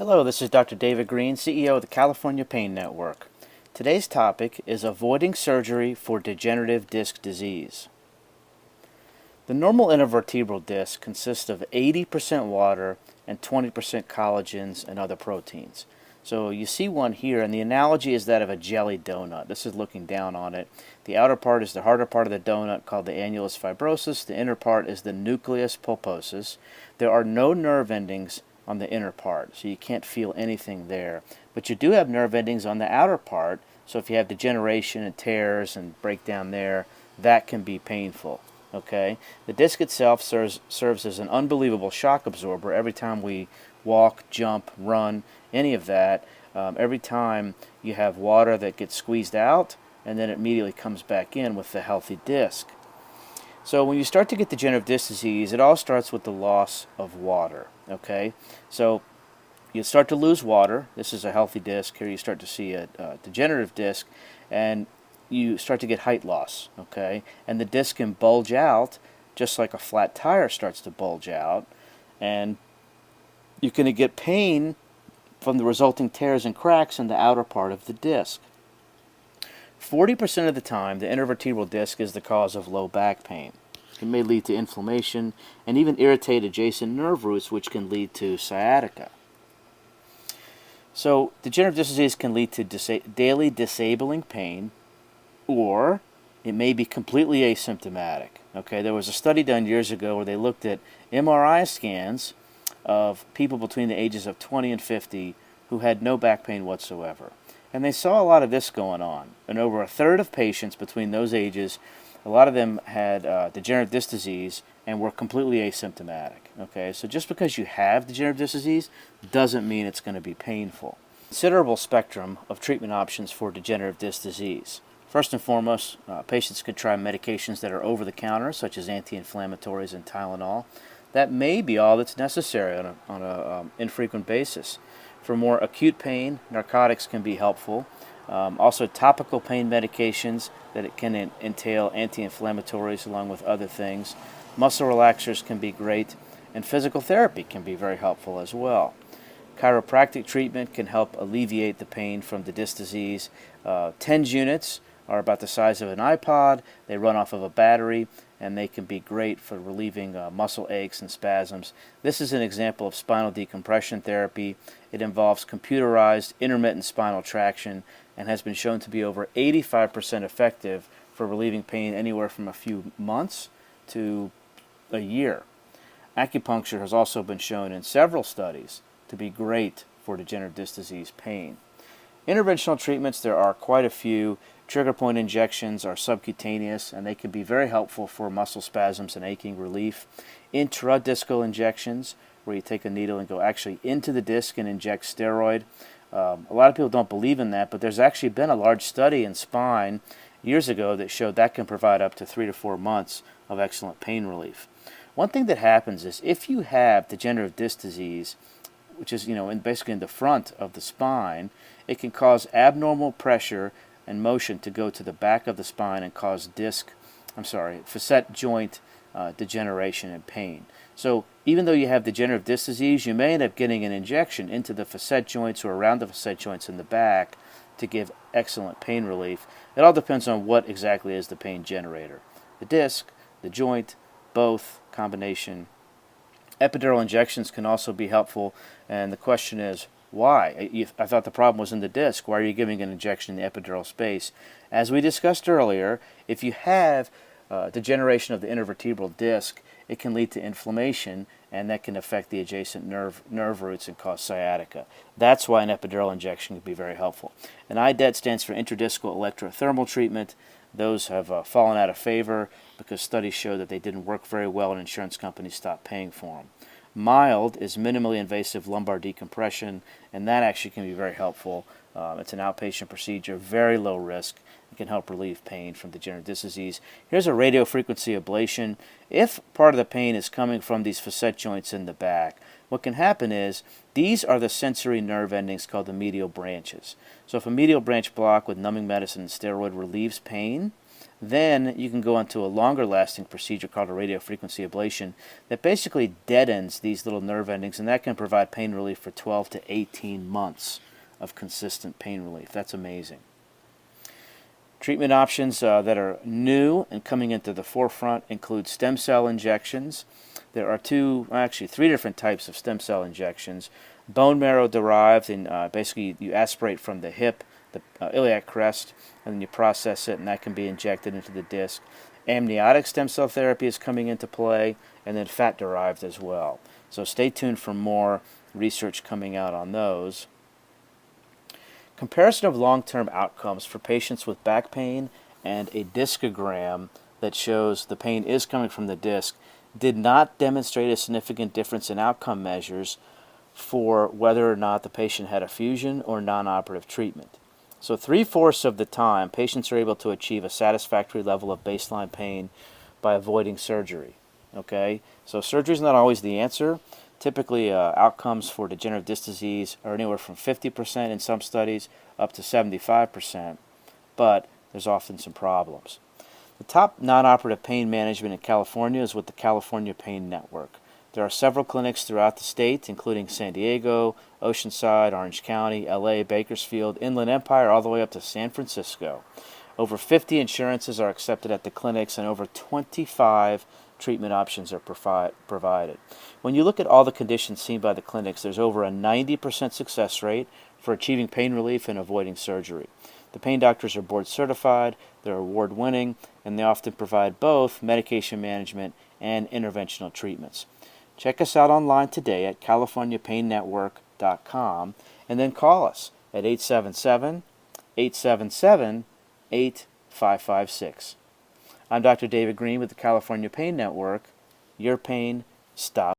Hello, this is Dr. David Green, CEO of the California Pain Network. Today's topic is avoiding surgery for degenerative disc disease. The normal intervertebral disc consists of 80% water and 20% collagens and other proteins. So you see one here, and the analogy is that of a jelly donut. This is looking down on it. The outer part is the harder part of the donut called the annulus fibrosus. The inner part is the nucleus pulposus. There are no nerve endings on the inner part, so you can't feel anything there. But you do have nerve endings on the outer part, so if you have degeneration and tears and breakdown there, that can be painful. Okay, the disc itself serves as an unbelievable shock absorber. Every time we walk, jump, run, any of that, every time you have water that gets squeezed out and then it immediately comes back in with the healthy disc. So when you start to get degenerative disc disease, it all starts with the loss of water. Okay, so you start to lose water. This is a healthy disc. Here you start to see a degenerative disc, and you start to get height loss. Okay, and the disc can bulge out just like a flat tire starts to bulge out, and you're going to get pain from the resulting tears and cracks in the outer part of the disc. 40% of the time, the intervertebral disc is the cause of low back pain. It may lead to inflammation and even irritate adjacent nerve roots, which can lead to sciatica. So, degenerative disc disease can lead to daily disabling pain, or it may be completely asymptomatic. Okay, there was a study done years ago where they looked at MRI scans of people between the ages of 20 and 50 who had no back pain whatsoever. And they saw a lot of this going on. And over a third of patients between those ages, a lot of them had degenerative disc disease and were completely asymptomatic. Okay, so just because you have degenerative disc disease doesn't mean it's going to be painful. Considerable spectrum of treatment options for degenerative disc disease. First and foremost, patients could try medications that are over the counter, such as anti-inflammatories and Tylenol. That may be all that's necessary on an infrequent basis. For more acute pain, narcotics can be helpful. Also, topical pain medications that it can entail anti-inflammatories along with other things. Muscle relaxers can be great, and physical therapy can be very helpful as well. Chiropractic treatment can help alleviate the pain from the disc disease. TENS units are about the size of an iPod. They run off of a battery, and they can be great for relieving muscle aches and spasms. This is an example of spinal decompression therapy. It involves computerized intermittent spinal traction and has been shown to be over 85% effective for relieving pain anywhere from a few months to a year. Acupuncture has also been shown in several studies to be great for degenerative disc disease pain. Interventional treatments, there are quite a few. Trigger point injections are subcutaneous, and they can be very helpful for muscle spasms and aching relief. Intradiscal injections, where you take a needle and go actually into the disc and inject steroid. A lot of people don't believe in that, but there's actually been a large study in spine years ago that showed that can provide up to 3 to 4 months of excellent pain relief. One thing that happens is if you have degenerative disc disease, which is basically in the front of the spine, it can cause abnormal pressure and motion to go to the back of the spine and cause facet joint degeneration and pain. So even though you have degenerative disc disease, you may end up getting an injection into the facet joints or around the facet joints in the back to give excellent pain relief. It all depends on what exactly is the pain generator. The disc, the joint, both, combination. Epidural injections can also be helpful, and the question is, why? I thought the problem was in the disc. Why are you giving an injection in the epidural space? As we discussed earlier, if you have degeneration of the intervertebral disc, it can lead to inflammation, and that can affect the adjacent nerve roots and cause sciatica. That's why an epidural injection can be very helpful. An IDET stands for intradiscal electrothermal treatment. Those have fallen out of favor because studies show that they didn't work very well and insurance companies stopped paying for them. Mild is minimally invasive lumbar decompression, and that actually can be very helpful. It's an outpatient procedure, very low risk. It can help relieve pain from degenerative disc disease. Here's a radiofrequency ablation. If part of the pain is coming from these facet joints in the back, what can happen is these are the sensory nerve endings called the medial branches. So if a medial branch block with numbing medicine and steroid relieves pain, Then you can go into a longer lasting procedure called a radiofrequency ablation that basically dead ends these little nerve endings, and that can provide pain relief for 12 to 18 months of consistent pain relief. That's amazing. Treatment options that are new and coming into the forefront include stem cell injections. There are three different types of stem cell injections. Bone marrow derived, and basically you aspirate from the hip, the iliac crest, and then you process it, and that can be injected into the disc. Amniotic stem cell therapy is coming into play, and then fat derived as well. So stay tuned for more research coming out on those. Comparison of long-term outcomes for patients with back pain and a discogram that shows the pain is coming from the disc did not demonstrate a significant difference in outcome measures for whether or not the patient had a fusion or non-operative treatment. So 3/4 of the time, patients are able to achieve a satisfactory level of baseline pain by avoiding surgery. Okay, so surgery is not always the answer. Typically, outcomes for degenerative disc disease are anywhere from 50% in some studies up to 75%, but there's often some problems. The top non-operative pain management in California is with the California Pain Network. There are several clinics throughout the state, including San Diego, Oceanside, Orange County, LA, Bakersfield, Inland Empire, all the way up to San Francisco. Over 50 insurances are accepted at the clinics, and over 25 treatment options are provided. When you look at all the conditions seen by the clinics, there's over a 90% success rate for achieving pain relief and avoiding surgery. The pain doctors are board certified, they're award winning, and they often provide both medication management and interventional treatments. Check us out online today at californiapainnetwork.com, and then call us at 877-877-8556. I'm Dr. David Green with the California Pain Network. Your pain stops.